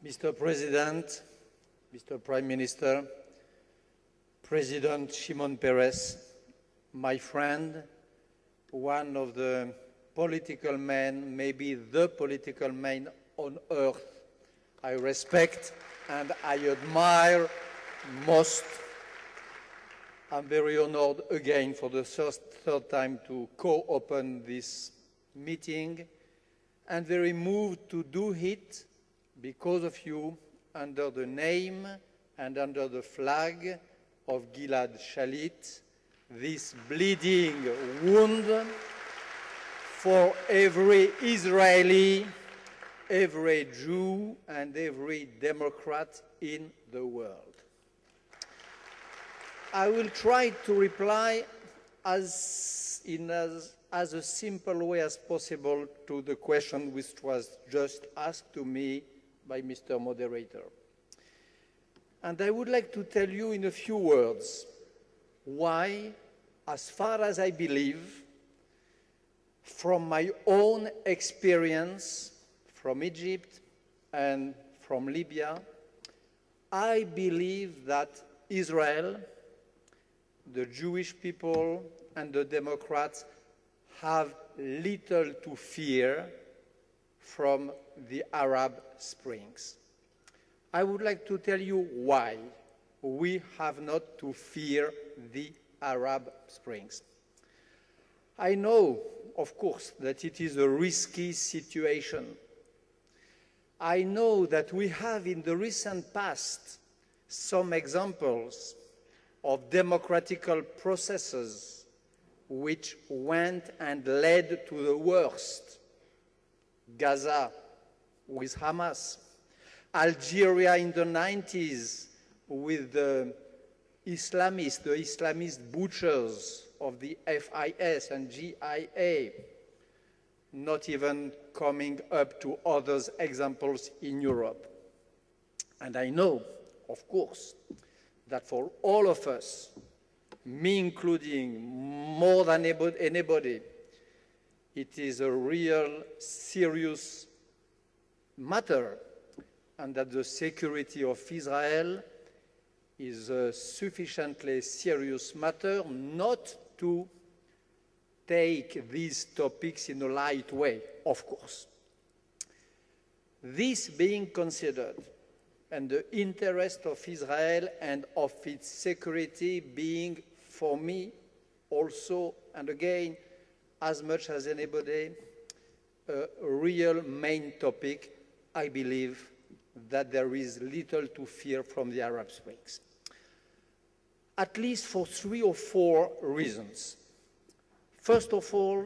Mr. President, Mr. Prime Minister, President Shimon Peres, my friend, one of the political men, maybe the political man on earth I respect and I admire most. I'm very honored again for the third time to co-open this meeting and very moved to do it because of you under the name and under the flag of Gilad Shalit, this bleeding wound for every Israeli, every Jew, and every Democrat in the world. I will try to reply as a simple way as possible to the question which was just asked to me by Mr. Moderator. And I would like to tell you in a few words why, as far as I believe, from my own experience from Egypt and from Libya, I believe that Israel, the Jewish people, and the Democrats have little to fear from the Arab Springs. I would like to tell you why we have not to fear the Arab Springs. I know, of course, that it is a risky situation. I know that we have in the recent past some examples of democratical processes which went and led to the worst. Gaza with Hamas, Algeria in the 90s with the Islamist butchers of the FIS and GIA, not even coming up to other examples in Europe. And I know, of course, that for all of us, me including more than anybody, it is a real serious matter, and that the security of Israel is a sufficiently serious matter not to take these topics in a light way, of course. This being considered, and the interest of Israel and of its security being, for me, also, and again, as much as anybody, a real main topic, I believe that there is little to fear from the Arab Springs. At least for 3 or 4 reasons. First of all,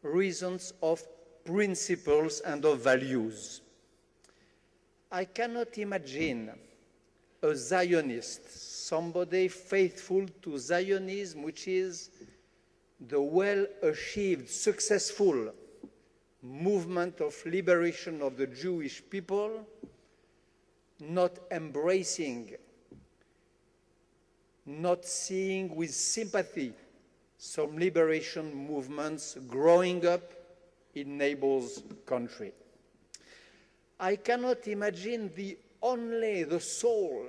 reasons of principles and of values. I cannot imagine a Zionist, somebody faithful to Zionism, which is the well-achieved, successful movement of liberation of the Jewish people, not embracing, not seeing with sympathy some liberation movements growing up in neighbors' country. I cannot imagine the sole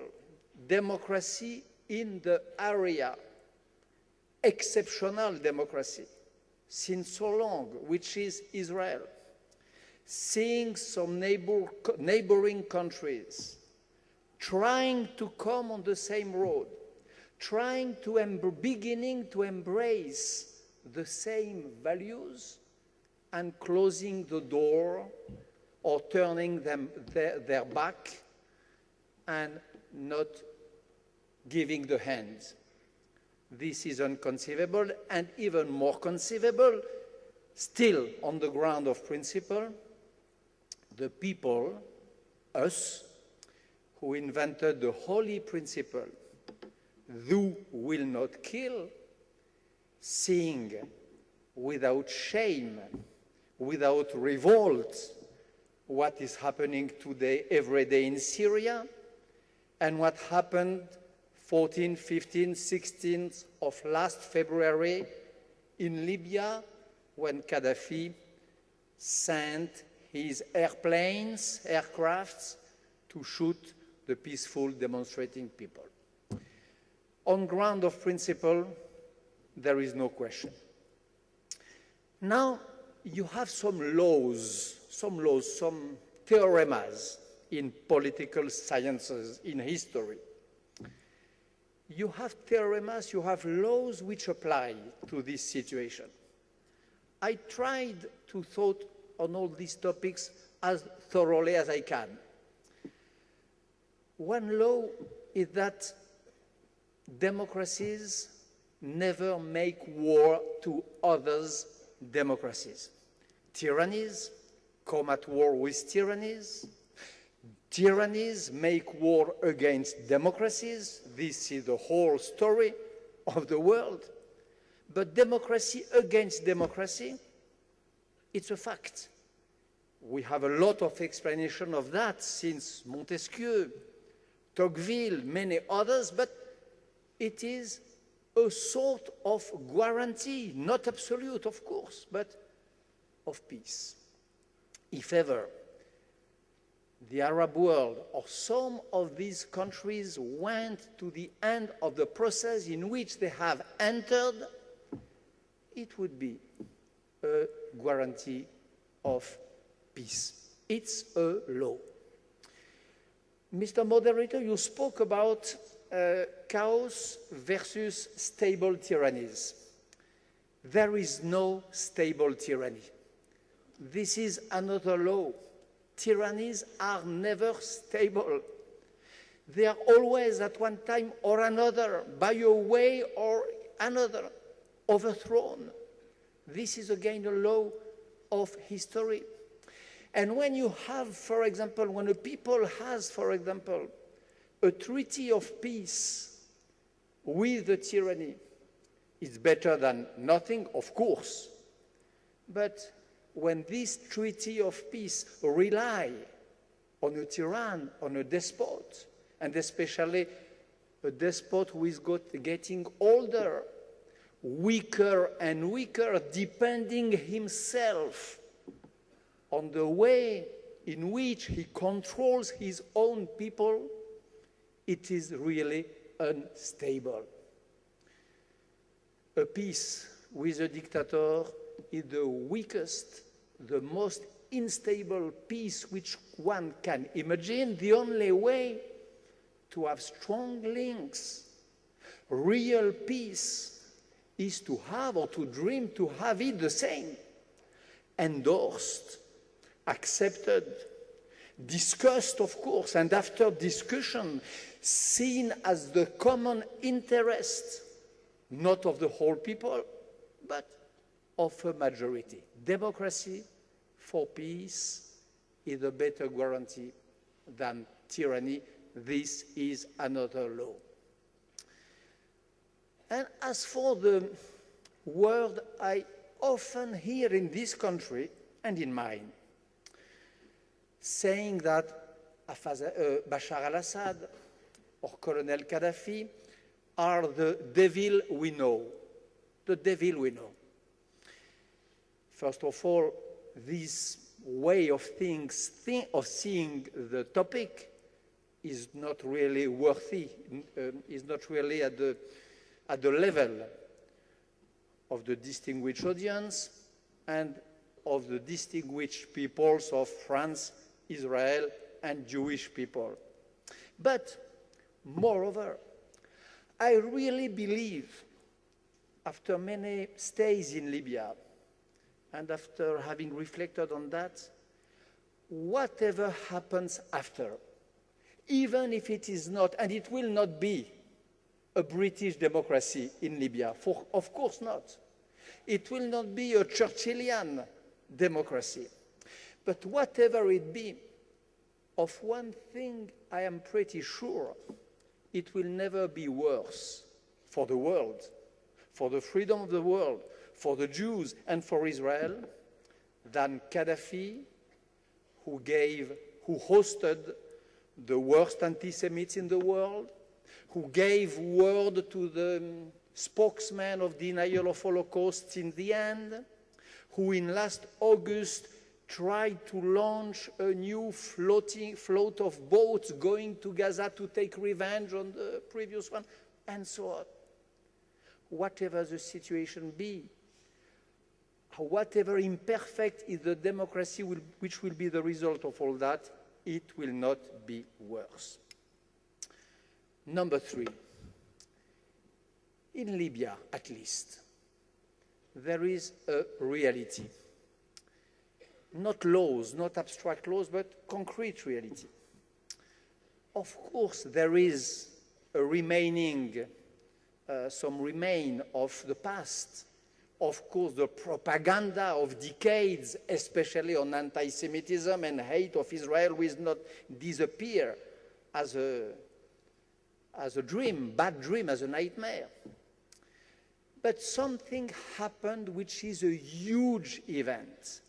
democracy in the area, exceptional democracy, since so long, which is Israel. Seeing some neighboring countries trying to come on the same road, beginning to embrace the same values and closing the door or turning their back and not giving the hand. This is inconceivable, and even more conceivable, still on the ground of principle, the people, us, who invented the holy principle, thou will not kill, seeing without shame, without revolt, what is happening today, every day in Syria, and what happened 14th, 15th, 16th of last February in Libya, when Kadafi sent his aircrafts, to shoot the peaceful demonstrating people. On ground of principle, there is no question. Now, you have some laws, some theoremas in political sciences, in history. You have theoremas, you have laws which apply to this situation. I tried to thought on all these topics as thoroughly as I can. One law is that democracies never make war to others' democracies. Tyrannies come at war with tyrannies. Tyrannies make war against democracies. This is the whole story of the world. But democracy against democracy, it's a fact. We have a lot of explanation of that since Montesquieu, Tocqueville, many others, but it is a sort of guarantee, not absolute, of course, but of peace. If ever the Arab world or some of these countries went to the end of the process in which they have entered, it would be a guarantee of peace. It's a law. Mr. Moderator, you spoke about chaos versus stable tyrannies. There is no stable tyranny. This is another law. Tyrannies are never stable. They are always at one time or another, by a way or another, overthrown. This is again a law of history. And when you have, for example, when a people has, for example, a treaty of peace with the tyranny, it's better than nothing, of course. But when this treaty of peace rely on a tyrann, on a despot, and especially a despot who is getting older, weaker and weaker, depending himself on the way in which he controls his own people, it is really unstable. A peace with a dictator is the weakest, the most unstable peace which one can imagine. The only way to have strong links, real peace, is to have or to dream to have it the same, endorsed, accepted, discussed, of course, and after discussion, seen as the common interest, not of the whole people, but of a majority. Democracy for peace is a better guarantee than tyranny. This is another law. And as for the word I often hear in this country and in mine, saying that Bashar al-Assad or Colonel Kadafi are the devil we know. The devil we know. First of all, this way of seeing the topic is not really worthy, is not really at the level of the distinguished audience and of the distinguished peoples of France, Israel, and Jewish people. But, moreover, I really believe, after many stays in Libya, and after having reflected on that, whatever happens after, even if it is not, and it will not be, a British democracy in Libya, of course not. It will not be a Churchillian democracy. But whatever it be, of one thing I am pretty sure, it will never be worse for the world, for the freedom of the world, for the Jews and for Israel, than Kadafi, who hosted the worst anti-Semites in the world, who gave word to the spokesman of denial of Holocaust in the end, who in last August tried to launch a new float of boats going to Gaza to take revenge on the previous one, and so on. Whatever the situation be, whatever imperfect is the democracy which will be the result of all that, it will not be worse. Number 3, in Libya at least, there is a reality. Not laws, not abstract laws, but concrete reality. Of course, there is a some remain of the past. Of course, the propaganda of decades, especially on anti-Semitism and hate of Israel, will not disappear as a dream, bad dream, as a nightmare. But something happened which is a huge event,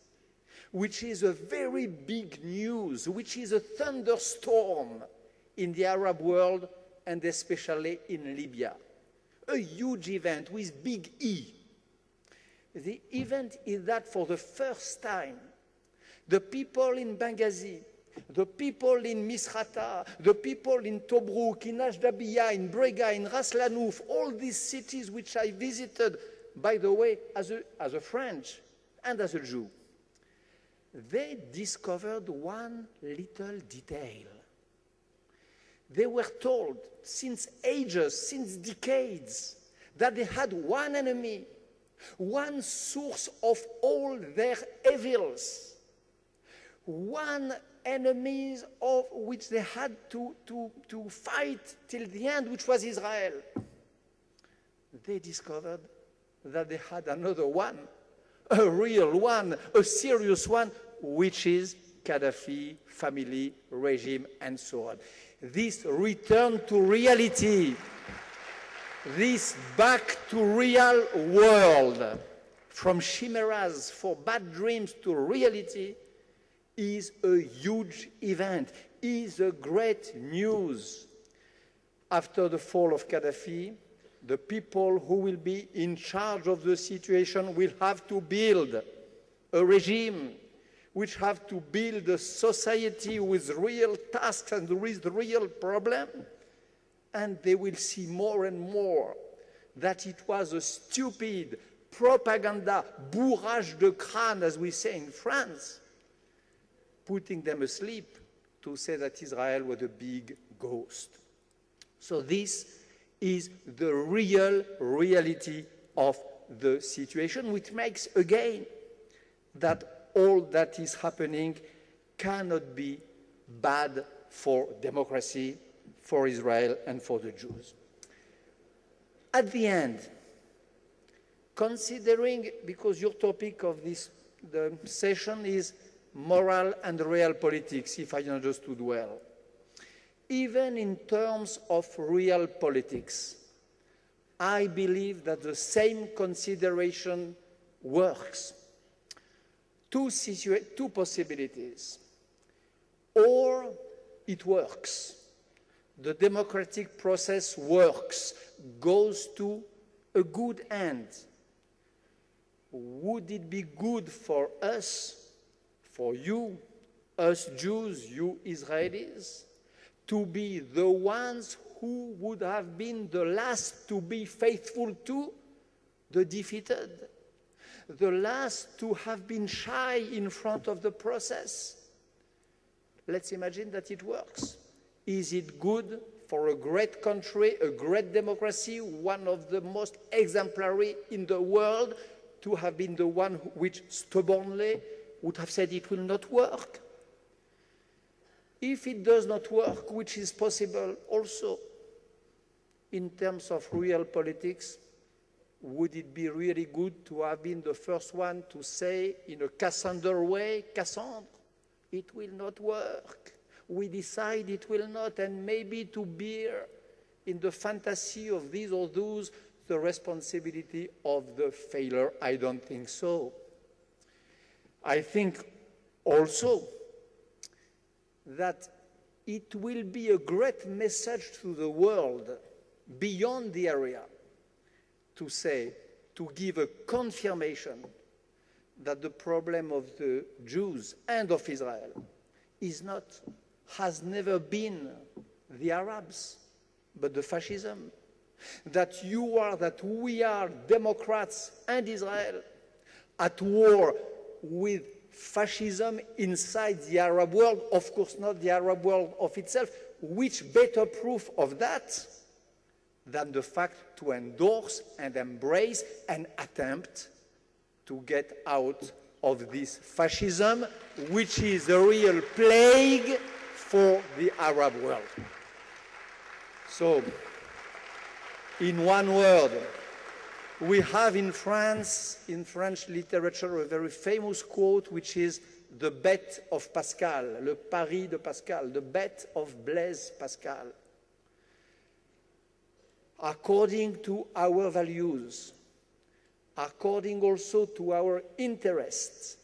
which is a very big news, which is a thunderstorm in the Arab world and especially in Libya. A huge event with big E. The event is that for the first time, the people in Benghazi, the people in Misrata, the people in Tobruk, in Ashdabiyah, in Brega, in Ras Lanouf, all these cities which I visited, by the way, as a French and as a Jew, they discovered one little detail. They were told since ages, since decades, that they had one enemy, one source of all their evils, one enemy of which they had to fight till the end, which was Israel. They discovered that they had another one, a real one, a serious one, which is Kadafi, family, regime, and so on. This return to reality, this back to real world, from chimeras for bad dreams to reality, is a huge event, is a great news. After the fall of Kadafi, the people who will be in charge of the situation will have to build a regime, which have to build a society with real tasks and with real problems, and they will see more and more that it was a stupid propaganda, bourrage de crâne, as we say in France, putting them asleep to say that Israel was a big ghost. So this is the real reality of the situation, which makes, again, that all that is happening cannot be bad for democracy, for Israel, and for the Jews. At the end, considering, because your topic of the session is moral and real politics, if I understood well, even in terms of real politics, I believe that the same consideration works. Two possibilities. Or it works. The democratic process works, goes to a good end. Would it be good for us, for you, us Jews, you Israelis, to be the ones who would have been the last to be faithful to the defeated? The last to have been shy in front of the process? Let's imagine that it works. Is it good for a great country, a great democracy, one of the most exemplary in the world, to have been the one which stubbornly would have said it will not work? If it does not work, which is possible also in terms of real politics, would it be really good to have been the first one to say in a Cassandra way, Cassandra, it will not work. We decide it will not, and maybe to bear in the fantasy of these or those the responsibility of the failure? I don't think so. I think also that it will be a great message to the world beyond the area to say, to give a confirmation that the problem of the Jews and of Israel has never been the Arabs, but the fascism. That we are Democrats and Israel at war with fascism inside the Arab world, of course not the Arab world of itself. Which better proof of that than the fact to endorse and embrace and attempt to get out of this fascism, which is a real plague for the Arab world. So, in one word, we have in France, in French literature, a very famous quote, which is the bet of Pascal, le pari de Pascal, the bet of Blaise Pascal. According to our values, according also to our interests,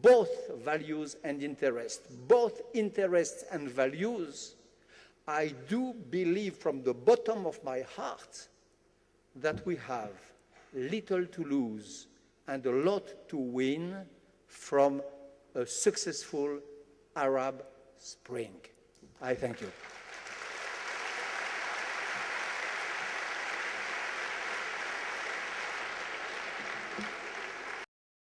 both values and interests, both interests and values, I do believe from the bottom of my heart that we have little to lose and a lot to win from a successful Arab Spring. I thank you.